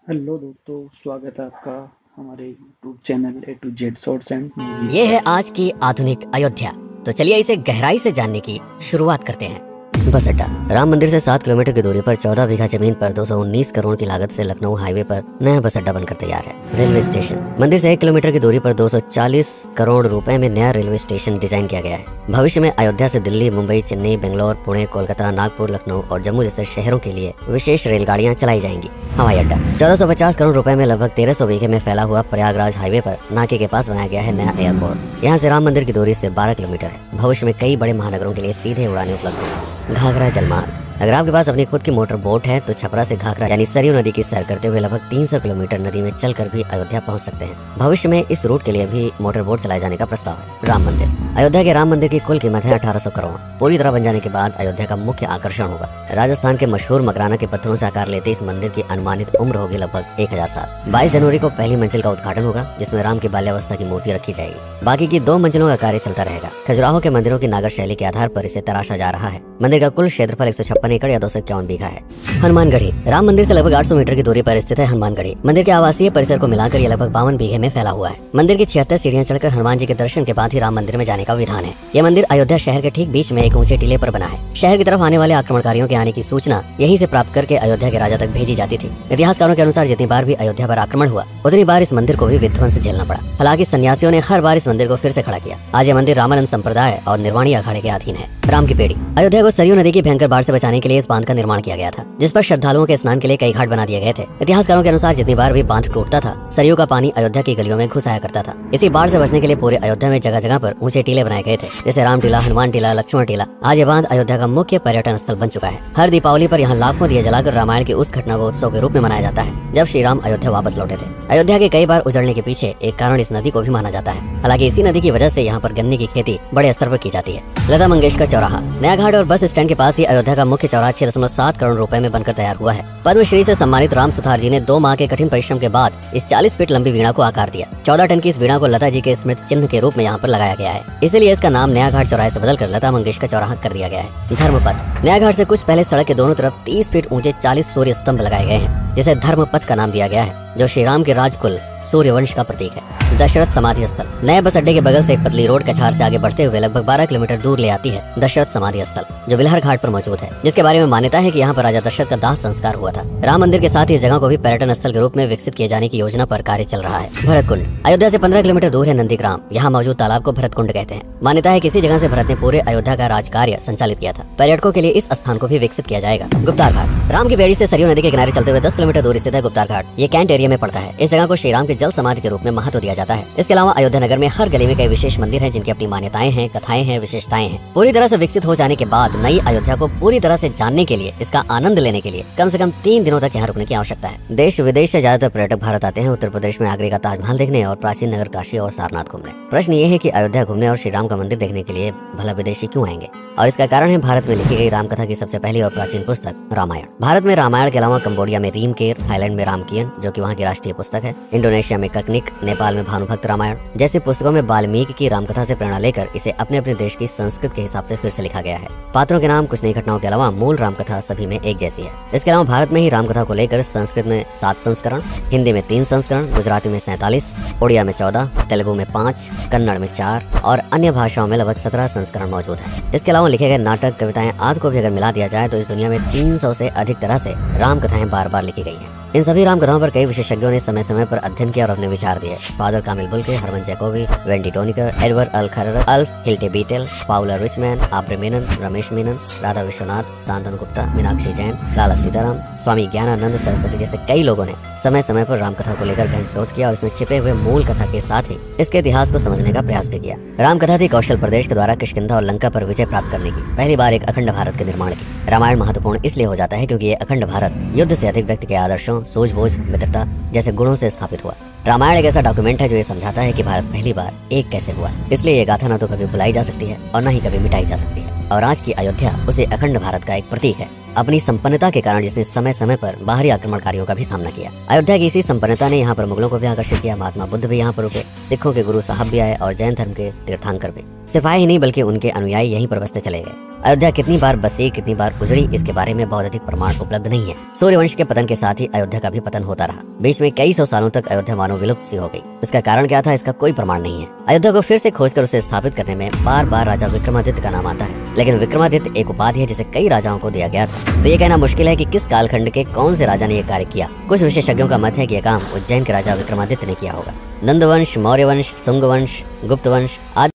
Hello दोस्तों, स्वागत है आपका हमारे YouTube channel A to Z shorts and movies ये पर। है आज की आधुनिक अयोध्या। तो चलिए इसे गहराई से जानने की शुरुआत करते हैं। बस अड्डा राम मंदिर से 7 किलोमीटर की दूरी पर 14 बीघा जमीन पर 219 करोड़ की लागत से लखनऊ हाईवे पर नया बस अड्डा बनकर तैयार है। रेलवे स्टेशन मंदिर से 1 किलोमीटर की दूरी पर 240 करोड़ रुपए में नया रेलवे स्टेशन डिजाइन किया गया है। भविष्य में अयोध्या से दिल्ली, मुंबई, चेन्नई, बेंगलोर, पुणे, कोलकाता, नागपुर, लखनऊ और जम्मू जैसे शहरों के लिए विशेष रेलगाड़ियां चलाई जाएंगी। हवाई अड्डा 1450 करोड़ रुपए में लगभग 1300 बीघे में फैला हुआ प्रयागराज हाईवे पर नाके के पास बनाया गया है नया एयरपोर्ट। यहाँ से राम मंदिर की दूरी से 12 किलोमीटर है। भविष्य में कई बड़े महानगरों के लिए सीधे उड़ानें उपलब्ध होंगी। घाघरा जलमार्ग अगर आपके पास अपनी खुद की मोटर बोट है तो छपरा से घाघरा यानी सरयू नदी की सैर करते हुए लगभग 300 किलोमीटर नदी में चलकर भी अयोध्या पहुंच सकते हैं। भविष्य में इस रूट के लिए भी मोटर बोट चलाए जाने का प्रस्ताव है। राम मंदिर अयोध्या के राम मंदिर की कुल कीमत है 1800 करोड़। पूरी तरह बन जाने के बाद अयोध्या का मुख्य आकर्षण होगा। राजस्थान के मशहूर मकराना के पत्थरों से आकार लेते इस मंदिर की अनुमानित उम्र होगी लगभग 1000 साल। 22 जनवरी को पहली मंजिल का उद्घाटन होगा जिसमें राम की बाल्यावस्था की मूर्ति रखी जाएगी। बाकी की 2 मंजिलों का कार्य चलता रहेगा। खजुराहो के मंदिरों की नागर शैली के आधार पर इसे तराशा जा रहा है। मंदिर का कुल क्षेत्रफल 156 एकड़ या 251 बीघा है। हनुमानगढ़ी राम मंदिर से लगभग 800 मीटर की दूरी पर स्थित है हनुमानगढ़ी। मंदिर के आवासीय परिसर को मिलाकर यह लगभग 52 बीघे में फैला हुआ है। मंदिर की 76 सीढ़ियां चढ़कर हनुमान जी के दर्शन के बाद ही राम मंदिर में जाने का विधान है। यह मंदिर अयोध्या शहर के ठीक बीच में एक ऊंचे टीले पर बना है। शहर की तरफ आने वाले आक्रमणकारियों के आने की सूचना यहीं से प्राप्त करके अयोध्या के राजा तक भेजी जाती थी। इतिहासकारों के अनुसार जितनी बार भी अयोध्या पर आक्रमण हुआ उतनी बार इस मंदिर को भी विध्वंस झेलना पड़ा। हालांकि सन्यासियों ने हर बार इस मंदिर को फिर से खड़ा किया। आज यह मंदिर रामानंद संप्रदाय और निर्वाणी अखाड़े के अधीन है। राम की पेड़ी अयोध्या को सरयू नदी की भयंकर बाढ़ से बचाने के लिए इस बांध का निर्माण किया गया था, जिस पर श्रद्धालुओं के स्नान के लिए कई घाट बना दिए गए थे। इतिहासकारों के अनुसार जितनी बार भी बांध टूटता था सरयू का पानी अयोध्या की गलियों में घुस आया करता था। इसी बाढ़ से बचने के लिए पूरे अयोध्या में जगह जगह पर ऊंचे टीले बनाए गए थे, जैसे राम टीला, हनुमान टीला, लक्ष्मण टीला। आज ये बांध अयोध्या का मुख्य पर्यटन स्थल बन चुका है। हर दीपावली पर यहाँ लाखों दिए जलाकर रामायण की उस घटना को उत्सव के रूप में मनाया जाता है जब श्री राम अयोध्या वापस लौटे थे। अयोध्या के कई बार उजड़ने के पीछे एक कारण इस नदी को भी माना जाता है। हालांकि इसी नदी की वजह से यहाँ पर गन्ने की खेती बड़े स्तर पर की जाती है। लता मंगेशकर चौराहा नया घाट और बस स्टैंड के पास ही अयोध्या का मुख्य चौराहा 6.7 करोड़ रुपए में बनकर तैयार हुआ है। पद्मश्री से सम्मानित राम सुथार जी ने 2 माह के कठिन परिश्रम के बाद इस 40 फीट लंबी वीणा को आकार दिया। 14 टन की इस वीणा को लता जी के स्मृति चिन्ह के रूप में यहाँ पर लगाया गया है। इसीलिए इसका नाम नया घाट चौराहे से बदलकर लता मंगेशकर चौराहा कर दिया गया है। धर्मपथ नया घाट से कुछ पहले सड़क के दोनों तरफ 30 फीट ऊंचे 40 सूर्य स्तंभ लगाए गए हैं, जिसे धर्मपथ का नाम दिया गया है, जो श्री राम के राजकुल सूर्यवंश का प्रतीक है। दशरथ समाधि स्थल नए बस अड्डे के बगल से एक पतली रोड कछार से आगे बढ़ते हुए लगभग 12 किलोमीटर दूर ले आती है दशरथ समाधि स्थल, जो बिलहर घाट पर मौजूद है, जिसके बारे में मान्यता है कि यहाँ पर राजा दशरथ का दाह संस्कार हुआ था। राम मंदिर के साथ ही इस जगह को भी पर्यटन स्थल के रूप में विकसित किए जाने की योजना पर कार्य चल रहा है। भरतकुंड अयोध्या से 15 किलोमीटर दूर है नंदीग्राम। यहाँ मौजूद तालाब को भरतकुंड कहते हैं। मान्यता है कि इसी जगह से भरत ने पूरे अयोध्या का राजकार्य संचालित किया था। पर्यटकों के लिए इस स्थान को भी विकसित किया जाएगा। गुप्तार घाट राम की बेड़ी से सरयू नदी के किनारे चलते हुए 10 किलोमीटर दूर स्थित है गुप्तार घाट। ये कैंट एरिया में पड़ता है। इस जगह को श्री राम के जल समाधि के रूप में महत्व दिया जाता है। इसके अलावा अयोध्या नगर में हर गली में कई विशेष मंदिर हैं जिनकी अपनी मान्यताएं हैं, कथाएं हैं, विशेषताएं हैं। पूरी तरह से विकसित हो जाने के बाद नई अयोध्या को पूरी तरह से जानने के लिए, इसका आनंद लेने के लिए कम से कम 3 दिनों तक यहाँ रुकने की आवश्यकता है। देश विदेश से ज्यादातर पर्यटक भारत आते हैं उत्तर प्रदेश में आगरे का ताजमहल देखने और प्राचीन नगर काशी और सारनाथ घूमने। प्रश्न ये है कि अयोध्या घूमने और श्री राम का मंदिर देखने के लिए भला विदेशी क्यों आएंगे? और इसका कारण है भारत में लिखी गई रामकथा की सबसे पहली और प्राचीन पुस्तक रामायण। भारत में रामायण के अलावा कंबोडिया में रीमकेर, थाईलैंड में रामकियन जो कि वहाँ की राष्ट्रीय पुस्तक है, इंडोनेशिया में ककनिक, नेपाल में भानुभक्त रामायण जैसी पुस्तकों में वाल्मीकि की रामकथा से प्रेरणा लेकर इसे अपने अपने देश की संस्कृत के हिसाब से फिर से लिखा गया है। पात्रों के नाम, कुछ नई घटनाओं के अलावा मूल रामकथा सभी में एक जैसी है। इसके अलावा भारत में ही रामकथा को लेकर संस्कृत में 7 संस्करण, हिंदी में 3 संस्करण, गुजराती में 47, उड़िया में 14, तेलुगु में 5, कन्नड़ में 4 और अन्य भाषाओं में लगभग 17 संस्करण मौजूद है। इसके अलावा लिखे गए नाटक, कविताएं आदि को भी अगर मिला दिया जाए तो इस दुनिया में 300 से अधिक तरह से राम कथाएं बार बार लिखी गई हैं। इन सभी राम कथाओं पर कई विशेषज्ञों ने समय समय पर अध्ययन किया और अपने विचार दिए। Father Camille Bulcke, Hermann Jacobi, Wendy Doniger, Edward अल खरर, Alf Hiltebeitel, Paula Richman, Aubrey Menon, Ramesh Menon, Radha Vishwanath, Shantanu Gupta, Meenakshi Jain, Lala Sitaram, Swami Gyanananda Saraswati जैसे कई लोगों ने समय समय पर राम कथा को लेकर गहन शोध किया और इसमें छिपे हुए मूल कथा के साथ ही इसके इतिहास को समझने का प्रयास भी किया। राम कथा थी कौशल प्रदेश के द्वारा किष्किंधा और लंका पर विजय प्राप्त करने की पहली बार एक अखंड भारत के निर्माण की। रामायण महत्वपूर्ण इसलिए हो जाता है क्योंकि ये अखंड भारत युद्ध से अधिक व्यक्ति के आदर्शों, सूझबूझ, मित्रता जैसे गुणों से स्थापित हुआ। रामायण एक ऐसा डॉक्यूमेंट है जो ये समझाता है कि भारत पहली बार एक कैसे हुआ। इसलिए ये गाथा न तो कभी भुलाई जा सकती है और न ही कभी मिटाई जा सकती है। और आज की अयोध्या उसे अखंड भारत का एक प्रतीक है, अपनी संपन्नता के कारण जिसने समय समय पर बाहरी आक्रमणकारियों का भी सामना किया। अयोध्या की इसी संपन्नता ने यहाँ पर मुगलों को भी आकर्षित किया। महात्मा बुद्ध भी यहाँ पर रुके, सिखों के गुरु साहब भी आए और जैन धर्म के तीर्थंकर भी। सिर्फ आए ही नहीं बल्कि उनके अनुयायी यहीं पर बसते चले गए। अयोध्या कितनी बार बसी, कितनी बार उजड़ी, इसके बारे में बहुत अधिक प्रमाण उपलब्ध नहीं है। सूर्यवंश के पतन के साथ ही अयोध्या का भी पतन होता रहा। बीच में कई सौ सालों तक अयोध्या मानो विलुप्त सी हो गई। इसका कारण क्या था, इसका कोई प्रमाण नहीं है। अयोध्या को फिर से खोजकर उसे स्थापित करने में बार बार राजा विक्रमादित्य का नाम आता है, लेकिन विक्रमादित्य एक उपाधि है जिसे कई राजाओं को दिया गया था। तो ये कहना मुश्किल है कि किस कालखंड के कौन से राजा ने यह कार्य किया। कुछ विशेषज्ञों का मत है कि यह काम उज्जैन के राजा विक्रमादित्य ने किया होगा। नंदवंश, मौर्य वंश, शुंग वंश, गुप्त वंश आदि